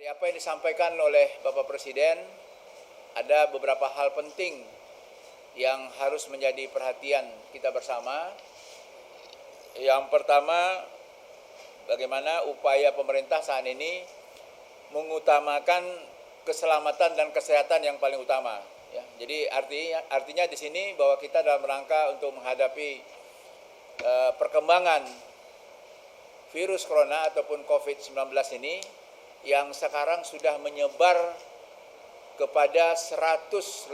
Apa yang disampaikan oleh Bapak Presiden, ada beberapa hal penting yang harus menjadi perhatian kita bersama. Yang pertama, bagaimana upaya pemerintah saat ini mengutamakan keselamatan dan kesehatan yang paling utama. Ya, jadi artinya di sini bahwa kita dalam rangka untuk menghadapi perkembangan virus corona ataupun COVID-19 ini yang sekarang sudah menyebar kepada 189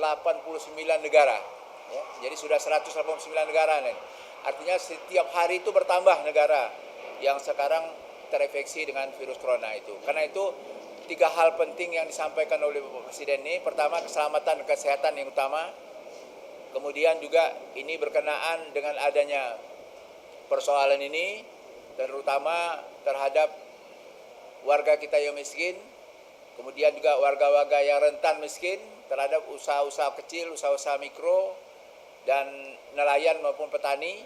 negara. Ya, jadi sudah 189 negara nih. Artinya setiap hari itu bertambah negara yang sekarang terinfeksi dengan virus corona itu. Karena itu 3 hal penting yang disampaikan oleh Bapak Presiden ini. Pertama, keselamatan dan kesehatan yang utama. Kemudian juga ini berkenaan dengan adanya persoalan ini, terutama terhadap warga kita yang miskin, kemudian juga warga-warga yang rentan miskin, terhadap usaha-usaha kecil, usaha-usaha mikro, dan nelayan maupun petani.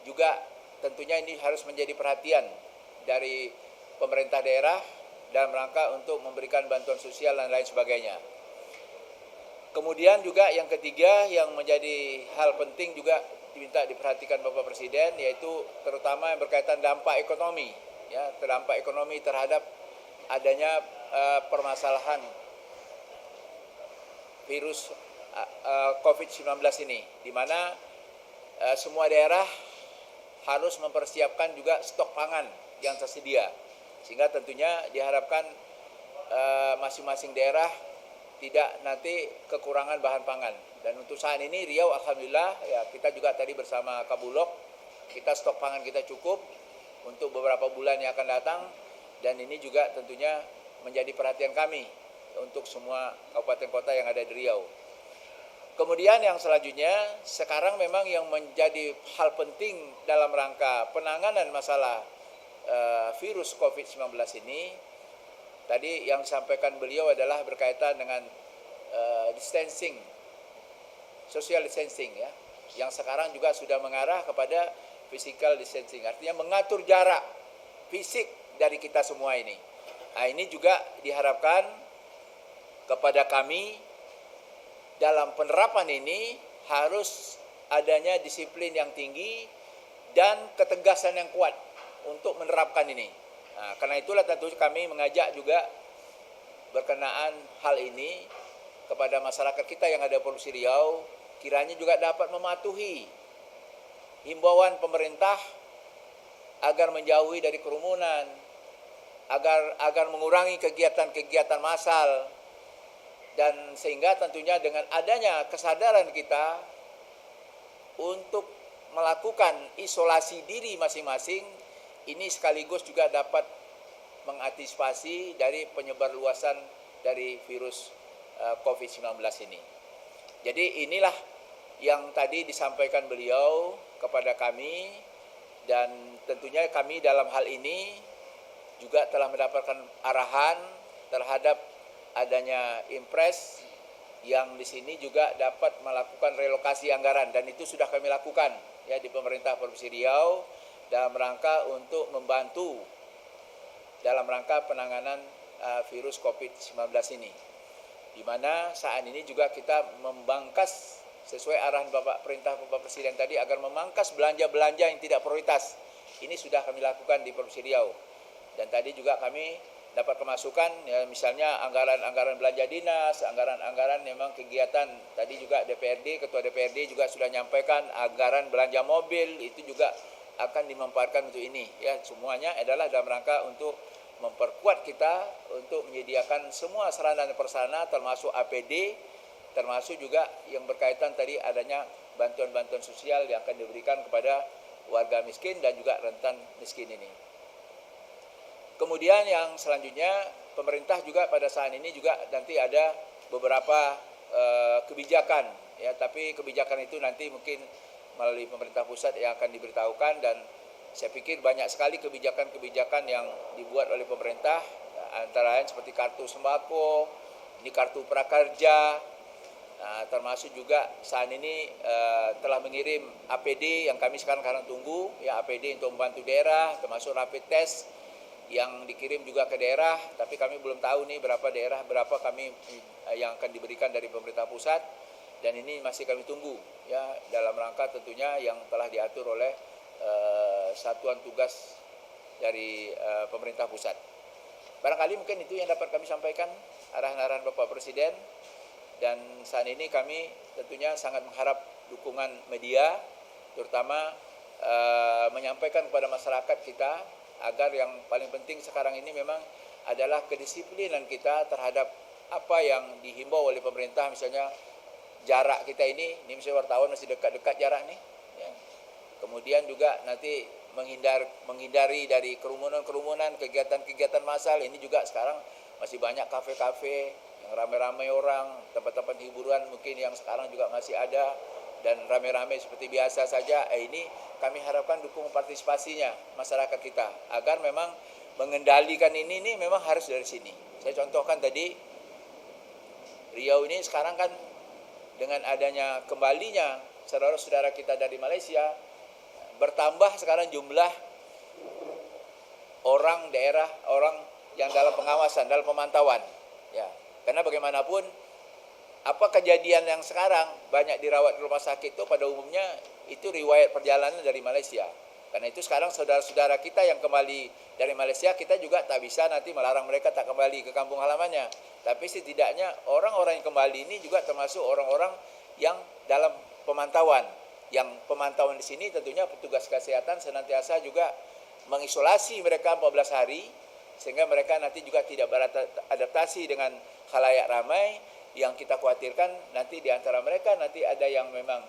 Juga tentunya ini harus menjadi perhatian dari pemerintah daerah dalam rangka untuk memberikan bantuan sosial dan lain sebagainya. Kemudian juga yang ketiga yang menjadi hal penting juga diminta diperhatikan Bapak Presiden, yaitu terutama yang berkaitan dampak ekonomi, ya, dampak ekonomi terhadap adanya permasalahan virus COVID-19 ini, di mana semua daerah harus mempersiapkan juga stok pangan yang tersedia, sehingga tentunya diharapkan masing-masing daerah tidak nanti kekurangan bahan pangan. Dan untuk saat ini Riau alhamdulillah ya, kita juga tadi bersama Kabulok, kita stok pangan kita cukup untuk beberapa bulan yang akan datang, dan ini juga tentunya menjadi perhatian kami untuk semua kabupaten kota yang ada di Riau. Kemudian yang selanjutnya, sekarang memang yang menjadi hal penting dalam rangka penanganan masalah virus COVID-19 ini, tadi yang disampaikan beliau adalah berkaitan dengan distancing, social distancing, ya, yang sekarang juga sudah mengarah kepada physical distancing, artinya mengatur jarak fisik dari kita semua ini. Nah, ini juga diharapkan kepada kami dalam penerapan ini harus adanya disiplin yang tinggi dan ketegasan yang kuat untuk menerapkan ini. Nah, karena itulah tentu kami mengajak juga berkenaan hal ini kepada masyarakat kita yang ada di Provinsi Riau, kiranya juga dapat mematuhi himbauan pemerintah agar menjauhi dari kerumunan, agar mengurangi kegiatan-kegiatan massal, dan sehingga tentunya dengan adanya kesadaran kita untuk melakukan isolasi diri masing-masing, ini sekaligus juga dapat mengantisipasi dari penyebar luasan dari virus COVID-19 ini. Jadi inilah yang tadi disampaikan beliau kepada kami, dan tentunya kami dalam hal ini juga telah mendapatkan arahan terhadap adanya impres yang di sini juga dapat melakukan relokasi anggaran, dan itu sudah kami lakukan ya di pemerintah Provinsi Riau dalam rangka untuk membantu dalam rangka penanganan virus COVID-19 ini, di mana saat ini juga kita memangkas sesuai arahan perintah Bapak Presiden tadi agar memangkas belanja-belanja yang tidak prioritas. Ini sudah kami lakukan di Provinsi Riau, dan tadi juga kami dapat kemasukan ya, misalnya anggaran-anggaran belanja dinas, anggaran-anggaran memang kegiatan. Tadi juga DPRD, Ketua DPRD juga sudah menyampaikan anggaran belanja mobil itu juga akan dimanfaatkan untuk ini. Ya, semuanya adalah dalam rangka untuk memperkuat kita untuk menyediakan semua sarana dan prasarana, termasuk APD, termasuk juga yang berkaitan tadi adanya bantuan-bantuan sosial yang akan diberikan kepada warga miskin dan juga rentan miskin ini. Kemudian yang selanjutnya, pemerintah juga pada saat ini juga nanti ada beberapa kebijakan, ya, tapi kebijakan itu nanti mungkin melalui pemerintah pusat yang akan diberitahukan, dan saya pikir banyak sekali kebijakan-kebijakan yang dibuat oleh pemerintah, antara lain seperti kartu sembako, ini kartu prakerja, termasuk juga saat ini telah mengirim APD yang kami sekarang tunggu, ya, APD untuk membantu daerah, termasuk rapid test, yang dikirim juga ke daerah, tapi kami belum tahu nih berapa daerah, berapa kami yang akan diberikan dari pemerintah pusat, dan ini masih kami tunggu ya, dalam rangka tentunya yang telah diatur oleh satuan tugas dari pemerintah pusat. Barangkali mungkin itu yang dapat kami sampaikan, arahan-arahan Bapak Presiden, dan saat ini kami tentunya sangat mengharap dukungan media, terutama menyampaikan kepada masyarakat kita agar yang paling penting sekarang ini memang adalah kedisiplinan kita terhadap apa yang dihimbau oleh pemerintah, misalnya jarak kita ini misalnya wartawan masih dekat-dekat jarak nih ya. Kemudian juga nanti menghindari dari kerumunan-kerumunan, kegiatan-kegiatan massal. Ini juga sekarang masih banyak kafe-kafe yang ramai-ramai orang, tempat-tempat hiburan mungkin yang sekarang juga masih ada dan ramai-ramai seperti biasa saja. Ini kami harapkan dukung partisipasinya masyarakat kita agar memang mengendalikan ini memang harus dari sini. Saya contohkan tadi Riau ini sekarang kan dengan adanya kembalinya saudara-saudara kita dari Malaysia, bertambah sekarang jumlah orang daerah, orang yang dalam pengawasan, dalam pemantauan ya. Karena bagaimanapun apa kejadian yang sekarang banyak dirawat di rumah sakit itu pada umumnya itu riwayat perjalanan dari Malaysia. Karena itu sekarang saudara-saudara kita yang kembali dari Malaysia, kita juga tak bisa nanti melarang mereka tak kembali ke kampung halamannya. Tapi setidaknya orang-orang yang kembali ini juga termasuk orang-orang yang dalam pemantauan. Yang pemantauan di sini tentunya petugas kesehatan senantiasa juga mengisolasi mereka 14 hari, sehingga mereka nanti juga tidak beradaptasi dengan khalayak ramai. Yang kita khawatirkan nanti di antara mereka nanti ada yang memang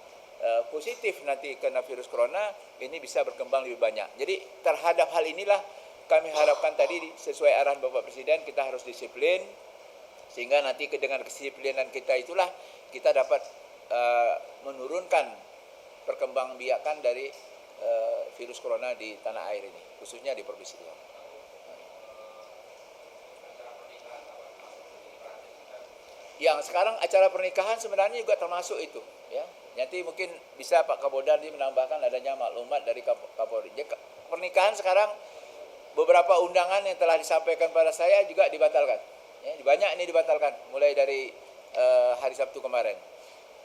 positif nanti kena virus corona, ini bisa berkembang lebih banyak. Jadi terhadap hal inilah kami harapkan tadi sesuai arahan Bapak Presiden, kita harus disiplin, sehingga nanti dengan kedisiplinan kita itulah kita dapat menurunkan perkembangbiakan dari virus corona di tanah air ini, khususnya di Provinsi Riau. Yang sekarang acara pernikahan sebenarnya juga termasuk itu ya. Nanti mungkin bisa Pak Kapolda menambahkan adanya maklumat dari Kapolri. Pernikahan sekarang beberapa undangan yang telah disampaikan pada saya juga dibatalkan ya, banyak ini dibatalkan mulai dari hari Sabtu kemarin.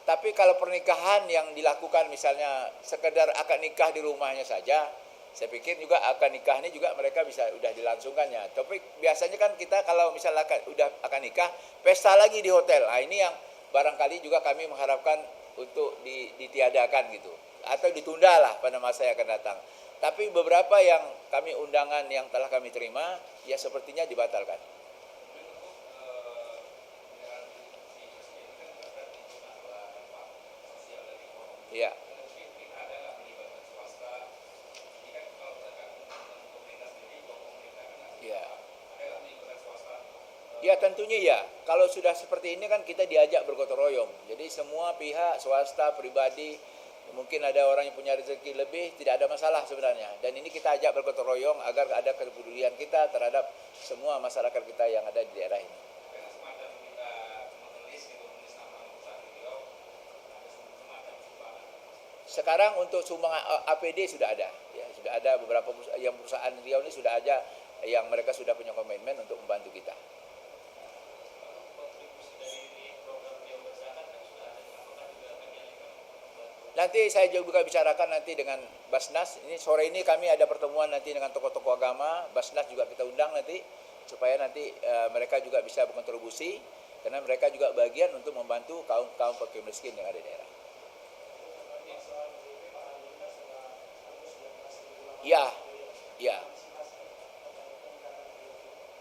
Tapi kalau pernikahan yang dilakukan misalnya sekedar akad nikah di rumahnya saja, saya pikir juga akad nikah ini juga mereka bisa udah dilangsungkannya. Tapi biasanya kan kita kalau misalnya udah akad nikah, pesta lagi di hotel. Nah ini yang barangkali juga kami mengharapkan untuk ditiadakan gitu. Atau ditunda lah pada masa yang akan datang. Tapi beberapa yang kami undangan yang telah kami terima, ya sepertinya dibatalkan. Ya. Ya tentunya ya, kalau sudah seperti ini kan kita diajak bergotong royong. Jadi semua pihak, swasta, pribadi, mungkin ada orang yang punya rezeki lebih, tidak ada masalah sebenarnya. Dan ini kita ajak bergotong royong agar ada kepedulian kita terhadap semua masyarakat kita yang ada di daerah ini. Sekarang untuk sumbangan APD sudah ada, ya sudah ada beberapa yang perusahaan Riau ini sudah ada yang mereka sudah punya komitmen untuk membantu kita. Nanti saya juga bicarakan nanti dengan Basnas. Ini sore ini kami ada pertemuan nanti dengan tokoh-tokoh agama. Basnas juga kita undang nanti supaya nanti mereka juga bisa berkontribusi karena mereka juga bagian untuk membantu kaum fakir miskin yang ada di daerah.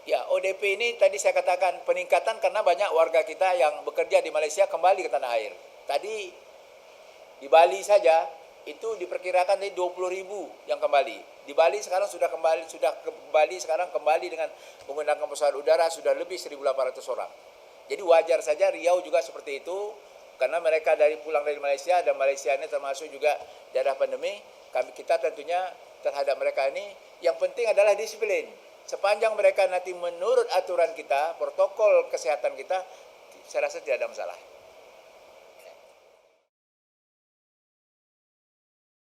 Ya, ODP ini tadi saya katakan peningkatan karena banyak warga kita yang bekerja di Malaysia kembali ke tanah air. Tadi di Bali saja itu diperkirakan tadi 20.000 yang kembali. Di Bali sekarang sudah kembali dengan menggunakan pesawat udara sudah lebih 1.800 orang. Jadi wajar saja Riau juga seperti itu karena mereka pulang dari Malaysia dan Malaysia ini termasuk juga daerah pandemi. Kita tentunya terhadap mereka ini yang penting adalah disiplin. Sepanjang mereka nanti menurut aturan kita, protokol kesehatan kita, saya rasa tidak ada masalah.